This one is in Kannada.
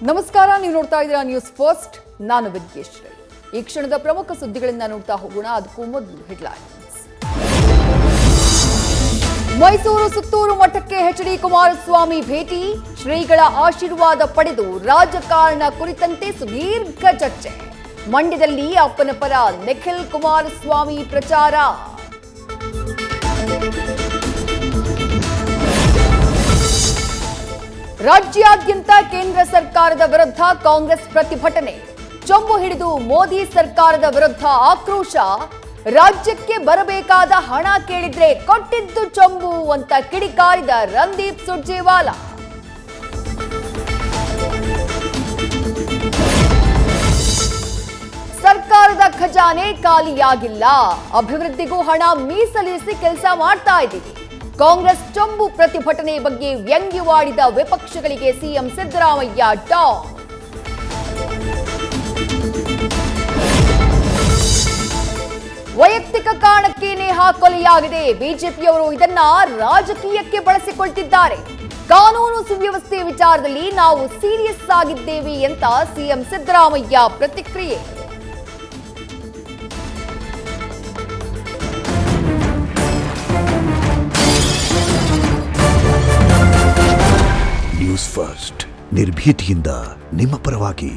ನಮಸ್ಕಾರ, ನೀವು ನೋಡ್ತಾ ಇದ್ದೀರಾ ನ್ಯೂಸ್ ಫಸ್ಟ್. ನಾನು ವಿದ್ಯೇಶ್ವರಿ. ಈ ಕ್ಷಣದ ಪ್ರಮುಖ ಸುದ್ದಿಗಳಿಂದ ನೋಡ್ತಾ ಹೋಗೋಣ. ಅದಕ್ಕೂ ಮೊದಲು ಹೆಡ್ಲೈನ್ಸ್. ಮೈಸೂರು ಸುತ್ತೂರು ಮಠಕ್ಕೆ ಎಚ್.ಡಿ. ಕುಮಾರಸ್ವಾಮಿ ಭೇಟಿ, ಶ್ರೀಗಳ ಆಶೀರ್ವಾದ ಪಡೆದು ರಾಜಕಾರಣ ಕುರಿತಂತೆ ಸುದೀರ್ಘ ಚರ್ಚೆ. ಮಂಡ್ಯದಲ್ಲಿ ಅಪ್ಪನ ಪರ ನಿಖಿಲ್ ಕುಮಾರಸ್ವಾಮಿ ಪ್ರಚಾರ. ರಾಜ್ಯಾದ್ಯಂತ ಕೇಂದ್ರ ಸರ್ಕಾರದ ವಿರುದ್ಧ ಕಾಂಗ್ರೆಸ್ ಪ್ರತಿಭಟನೆ. ಚೊಂಬು ಹಿಡಿದು ಮೋದಿ ಸರ್ಕಾರದ ವಿರುದ್ಧ ಆಕ್ರೋಶ. ರಾಜ್ಯಕ್ಕೆ ಬರಬೇಕಾದ ಹಣ ಕೇಳಿದ್ರೆ ಕೊಟ್ಟಿದ್ದು ಚೊಂಬು ಅಂತ ಕಿಡಿಕಾರಿದ ರಣದೀಪ್ ಸುರ್ಜೇವಾಲಾ. ಸರ್ಕಾರದ ಖಜಾನೆ ಖಾಲಿಯಾಗಿಲ್ಲ, ಅಭಿವೃದ್ಧಿಗೂ ಹಣ ಮೀಸಲಿರಿಸಿ ಕೆಲಸ ಮಾಡ್ತಾ ಇದ್ದೀವಿ. ಕಾಂಗ್ರೆಸ್ ಚೊಂಬು ಪ್ರತಿಭಟನೆ ಬಗ್ಗೆ ವ್ಯಂಗ್ಯವಾಡಿದ ವಿಪಕ್ಷಗಳಿಗೆ ಸಿಎಂ ಸಿದ್ದರಾಮಯ್ಯ ಟಾಂಗ್. ವೈಯಕ್ತಿಕ ಕಾರಣಕ್ಕೆ ನೇಹಾ ಕೊಲೆಯಾಗಿದೆ, ಬಿಜೆಪಿಯವರು ಇದನ್ನ ರಾಜಕೀಯಕ್ಕೆ ಬಳಸಿಕೊಳ್ತಿದ್ದಾರೆ. ಕಾನೂನು ಸುವ್ಯವಸ್ಥೆ ವಿಚಾರದಲ್ಲಿ ನಾವು ಸೀರಿಯಸ್ ಆಗಿದ್ದೇವೆ ಅಂತ ಸಿಎಂ ಸಿದ್ದರಾಮಯ್ಯ ಪ್ರತಿಕ್ರಿಯೆ. ನ್ಯೂಸ್ ಫಸ್ಟ್, ನಿರ್ಭೀತಿಯಿಂದ ನಿಮ್ಮ ಪರವಾಗಿ.